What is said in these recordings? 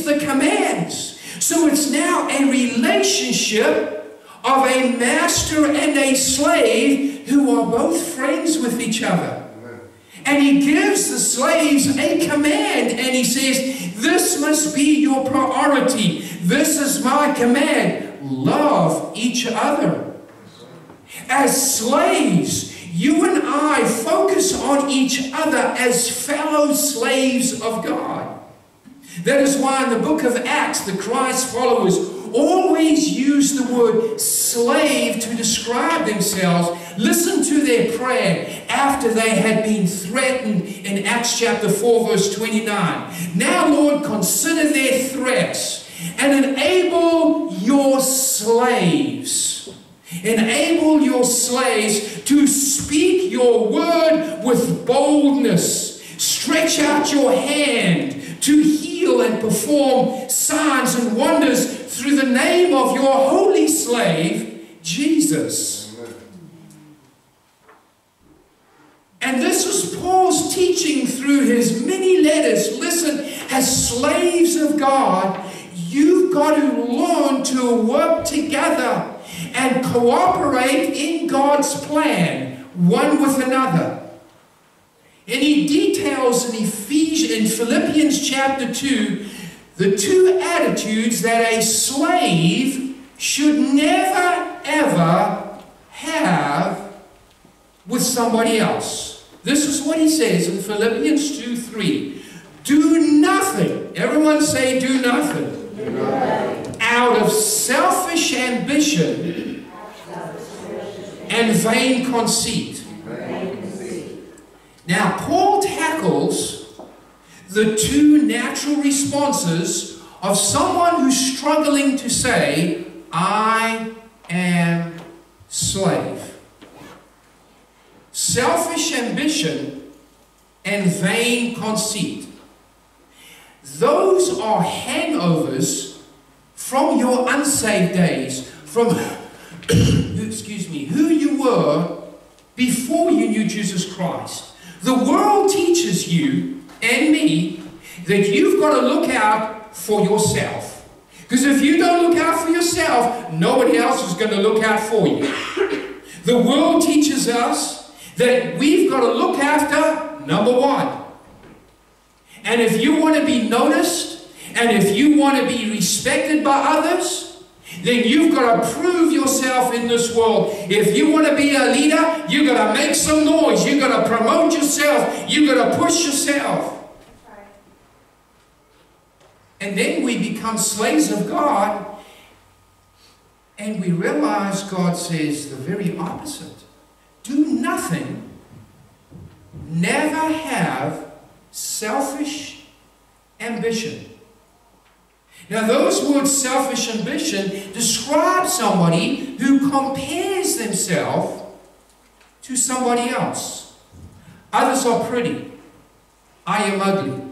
is the commands. So it's now a relationship of a master and a slave who are both friends with each other. And he gives the slaves a command, and he says, this must be your priority. This is my command. Love each other. As slaves, you and I focus on each other as fellow slaves of God. That is why in the book of Acts, the Christ followers always use the word slave to describe themselves. Listen to their prayer after they had been threatened in Acts chapter 4 verse 29. Now, Lord, consider their threats and enable your slaves. Enable your slaves to speak your word with boldness. Stretch out your hand to heal and perform signs and wonders through the name of your holy slave, Jesus. And this is Paul's teaching through his many letters. Listen, as slaves of God, you've got to learn to work together and cooperate in God's plan, one with another. And he details in Philippians chapter 2, the two attitudes that a slave should never ever have with somebody else. This is what he says in Philippians 2:3. Do nothing. Everyone say do nothing. Do nothing. Out of selfish ambition and vain conceit. Now, Paul tackles the two natural responses of someone who's struggling to say, I am slave. Selfish ambition and vain conceit. Those are hangovers from your unsaved days, from who you were before you knew Jesus Christ. The world teaches you and me that you've got to look out for yourself. Because if you don't look out for yourself, nobody else is going to look out for you. The world teaches us that we've got to look after number one. And if you want to be noticed, and if you want to be respected by others, then you've got to prove yourself in this world. If you want to be a leader, you've got to make some noise. You've got to promote yourself. You've got to push yourself. And then we become slaves of God, and we realize God says the very opposite. Do nothing. Never have selfish ambition. Now, those words, selfish ambition, describe somebody who compares themselves to somebody else. Others are pretty. I am ugly.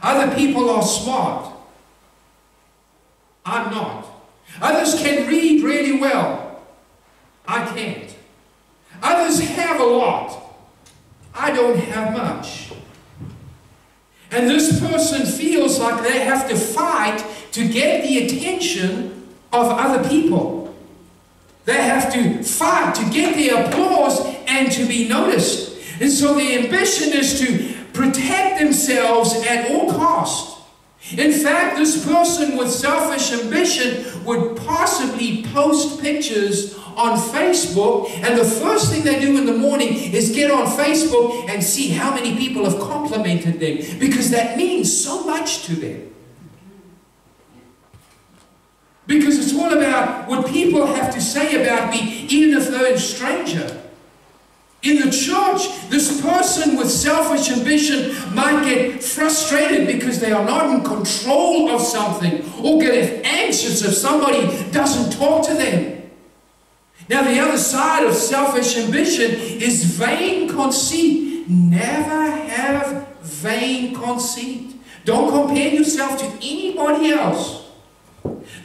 Other people are smart. I'm not. Others can read really well. I can't. Others have a lot. I don't have much. And this person feels like they have to fight to get the attention of other people. They have to fight to get the applause and to be noticed. And so the ambition is to protect themselves at all cost. In fact, this person with selfish ambition would possibly post pictures on Facebook, and the first thing they do in the morning is get on Facebook and see how many people have complimented them, because that means so much to them. Because it's all about what people have to say about me, even if they're a stranger. In the church, this person with selfish ambition might get frustrated because they are not in control of something, or get anxious if somebody doesn't talk to them. Now, the other side of selfish ambition is vain conceit. Never have vain conceit. Don't compare yourself to anybody else.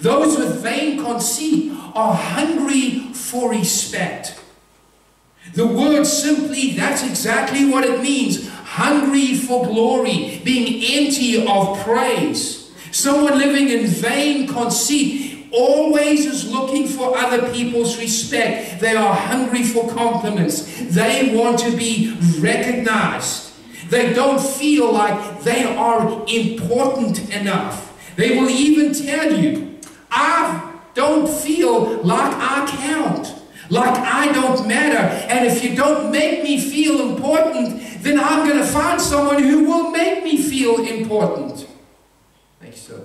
Those with vain conceit are hungry for respect. The word simply, that's exactly what it means. Hungry for glory, being empty of praise. Someone living in vain conceit always is looking for other people's respect. They are hungry for compliments. They want to be recognized. They don't feel like they are important enough. They will even tell you, I don't feel like I count, like I don't matter. And if you don't make me feel important, then I'm going to find someone who will make me feel important. Thanks, sir.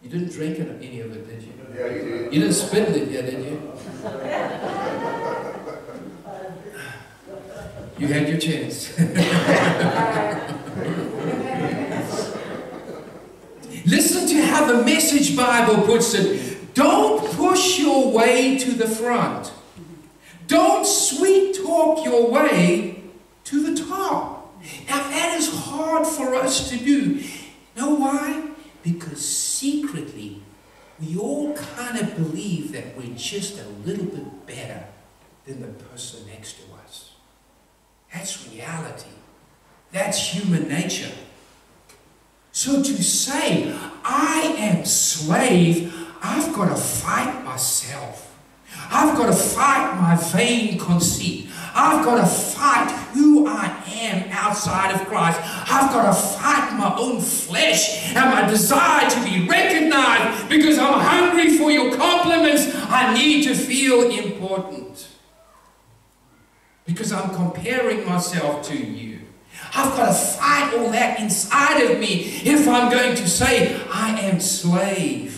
You didn't drink any of it, did you? Yeah, you did. You didn't spit it yet, did you? You had your chance. Listen to how the Message Bible puts it. Don't push your way to the front. Don't sweet talk your way to the top. Now that is hard for us to do. You know why? Because secretly, we all kind of believe that we're just a little bit better than the person next to us. That's reality. That's human nature. So to say, I am slave, I've got to fight myself. I've got to fight my vain conceit. I've got to fight who I am outside of Christ. I've got to fight my own flesh and my desire to be recognized because I'm hungry for your compliments. I need to feel important because I'm comparing myself to you. I've got to fight all that inside of me if I'm going to say, I am slave.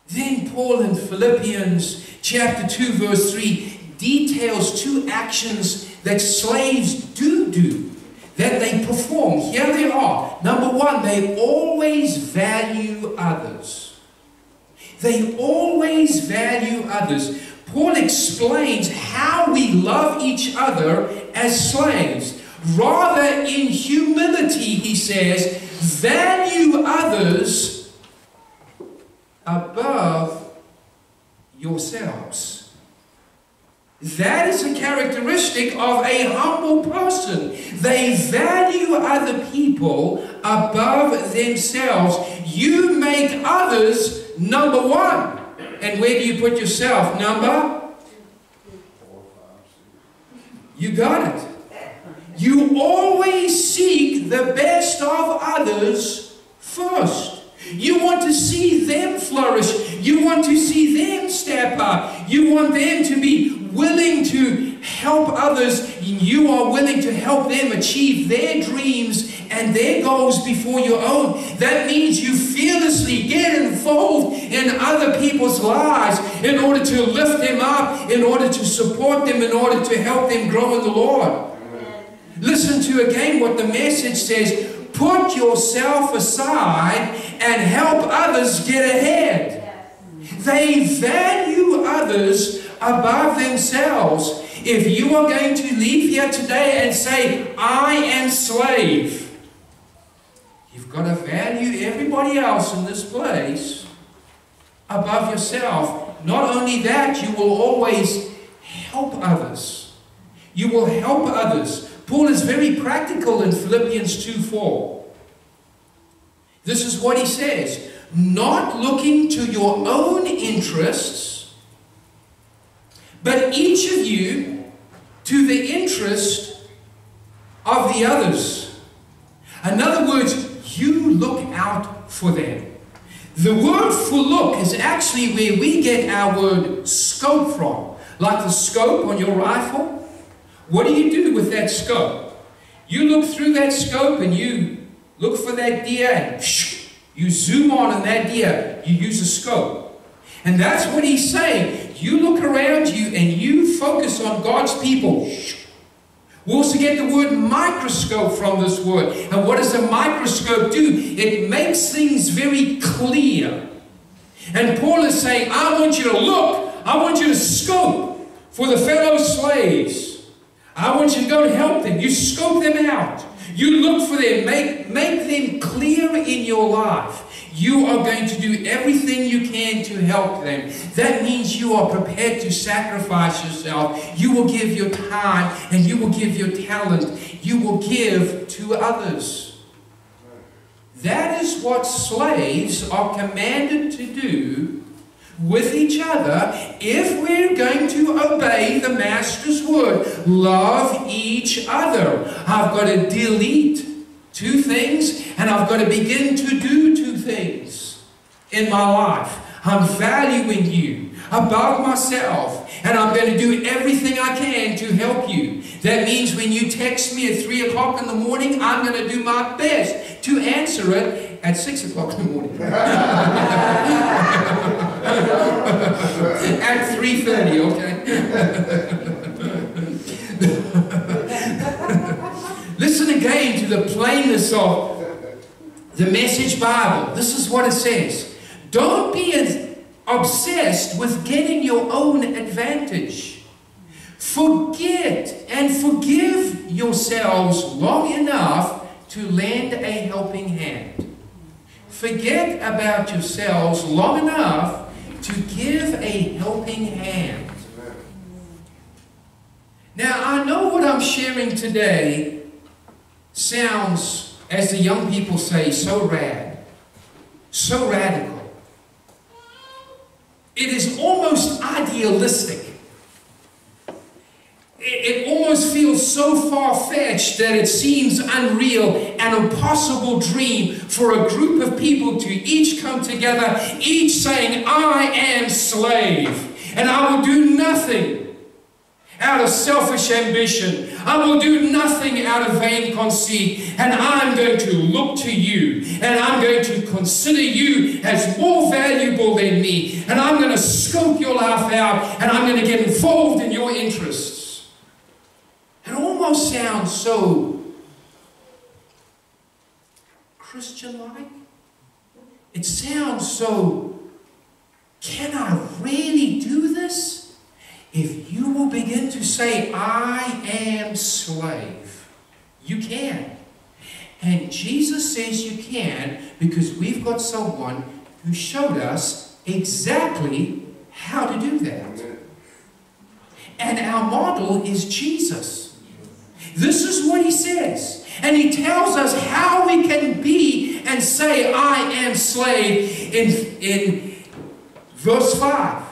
Then Paul in Philippians chapter 2 verse 3 details two actions that slaves do, that they perform. Here they are. Number one, they always value others. They always value others. Paul explains how we love each other as slaves. Rather, in humility, he says, value others above yourselves. That is a characteristic of a humble person. They value other people above themselves. You make others number one. And where do you put yourself? Number? 4, 5, 6. You got it. You always seek the best of others first. You want to see them flourish. You want to see them step up. You want them to be willing to help others. You are willing to help them achieve their dreams and their goals before your own. That means you fearlessly get involved in other people's lives in order to lift them up, in order to support them, in order to help them grow in the Lord. Amen. Listen to again what the Message says. Put yourself aside and help others get ahead. Yes. They value others above themselves. If you are going to leave here today and say, I am slave, you've got to value everybody else in this place above yourself. Not only that, you will always help others. You will help others. Paul is very practical in Philippians 2:4. This is what he says. Not looking to your own interests, but each of you to the interest of the others. In other words, you look out for them. The word for look is actually where we get our word scope from. Like the scope on your rifle. What do you do with that scope? You look through that scope and you look for that deer and you zoom on that deer. You use a scope. And that's what he's saying. You look around you and you focus on God's people. We also get the word microscope from this word. And what does a microscope do? It makes things very clear. And Paul is saying, I want you to look. I want you to scope for the fellow slaves. I want you to go and help them. You scope them out. You look for them. Make them clear in your life. You are going to do everything you can to help them. That means you are prepared to sacrifice yourself. You will give your time and you will give your talent. You will give to others. That is what slaves are commanded to do with each other if we're going to obey the Master's word. Love each other. I've got to delete 2 things, and I've got to begin to do 2 things in my life. I'm valuing you above myself, and I'm going to do everything I can to help you. That means when you text me at 3 o'clock in the morning, I'm going to do my best to answer it at 6 o'clock in the morning. At 3:30, okay? Listen again to the plainness of the Message Bible. This is what it says. Don't be obsessed with getting your own advantage. Forget and forgive yourselves long enough to lend a helping hand. Forget about yourselves long enough to give a helping hand. Now, I know what I'm sharing today sounds, as the young people say, so rad, so radical. It is almost idealistic. It almost feels so far-fetched that it seems unreal, an impossible dream for a group of people to each come together, each saying, I am slave, and I will do nothing out of selfish ambition. I will do nothing out of vain conceit, and I'm going to look to you, and I'm going to consider you as more valuable than me, and I'm going to scope your life out, and I'm going to get involved in your interests. It almost sounds so Christian-like. It sounds so, can I really do this? If you will begin to say, I am slave, you can. And Jesus says you can because we've got someone who showed us exactly how to do that. And our model is Jesus. This is what he says. And he tells us how we can be and say, I am slave in verse 5.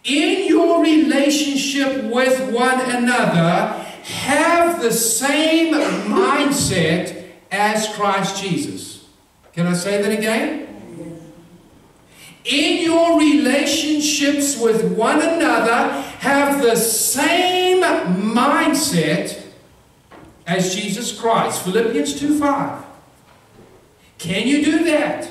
In your relationship with one another, have the same mindset as Christ Jesus. Can I say that again? In your relationships with one another, have the same mindset as Jesus Christ. Philippians 2:5. Can you do that?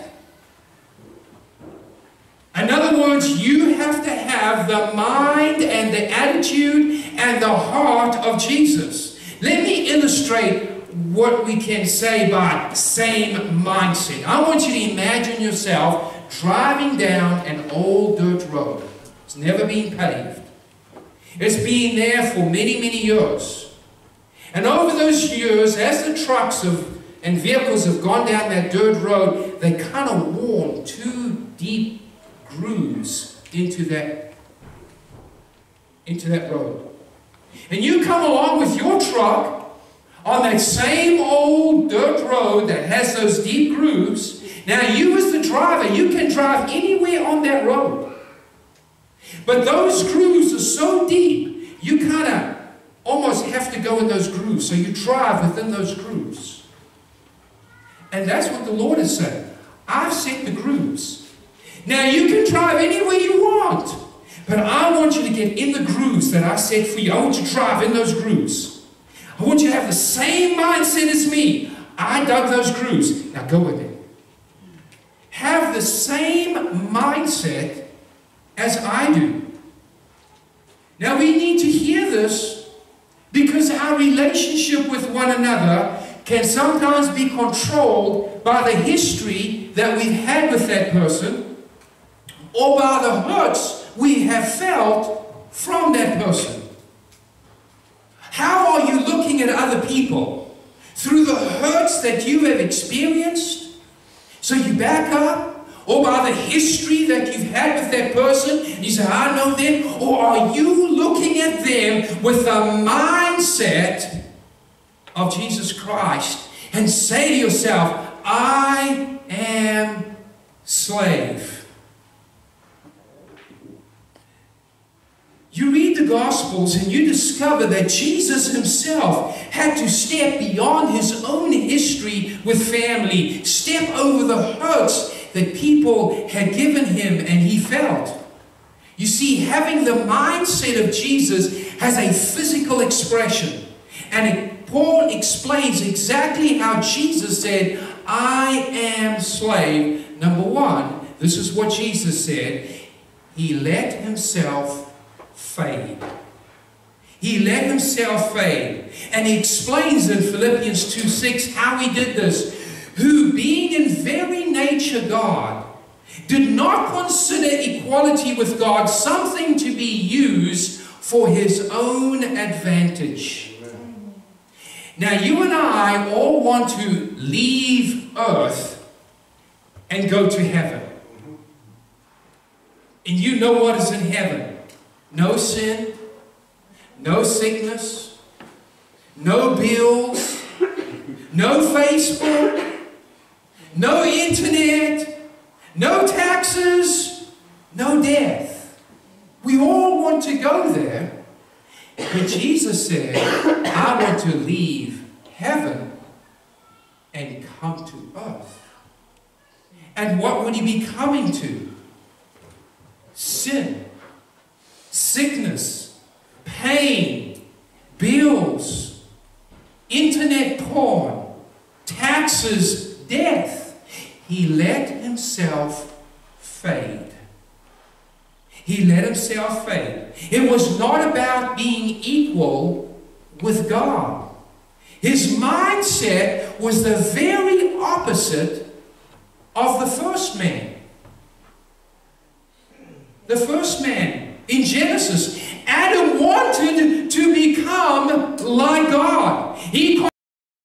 In other words, you have to have the mind and the attitude and the heart of Jesus. Let me illustrate what we can say by same mindset. I want you to imagine yourself driving down an old dirt road. It's never been paved. It's been there for many, many years. And over those years, as the trucks and vehicles have gone down that dirt road, they kind of worn 2 deep grooves into that road. And you come along with your truck on that same old dirt road that has those deep grooves. Now you as the driver, you can drive anywhere on that road. But those grooves are so deep, you kind of almost have to go in those grooves. So you drive within those grooves. And that's what the Lord is saying. I've set the grooves. Now you can drive anywhere you want, but I want you to get in the grooves that I set for you. I want you to drive in those grooves. I want you to have the same mindset as me. I dug those grooves. Now go with it. Have the same mindset as I do. Now we need to hear this because our relationship with one another can sometimes be controlled by the history that we've had with that person, or by the hurts we have felt from that person. How are you looking at other people? Through the hurts that you have experienced? So you back up? Or by the history that you've had with that person, and you say, I know them? Or are you looking at them with the mindset of Jesus Christ? and say to yourself, I am slave. You read the Gospels and you discover that Jesus himself had to step beyond his own history with family, step over the hurts that people had given him and he felt. You see, having the mindset of Jesus has a physical expression. And Paul explains exactly how Jesus said, I am slave. Number one, this is what Jesus said. He let himself fade. He let himself fade. And he explains in Philippians 2:6 how he did this. Who, being in very nature God, did not consider equality with God something to be used for his own advantage. Now, you and I all want to leave earth and go to heaven. And you know what is in heaven. No sin, no sickness, no bills, no Facebook, no internet, no taxes, no death. We all want to go there. But Jesus said, I want to leave heaven and come to earth. And what would he be coming to? Sin, sickness, pain, bills, internet porn, taxes, death. He let himself fade. He let himself fade. It was not about being equal with God. His mindset was the very opposite of the first man. The first man in Genesis,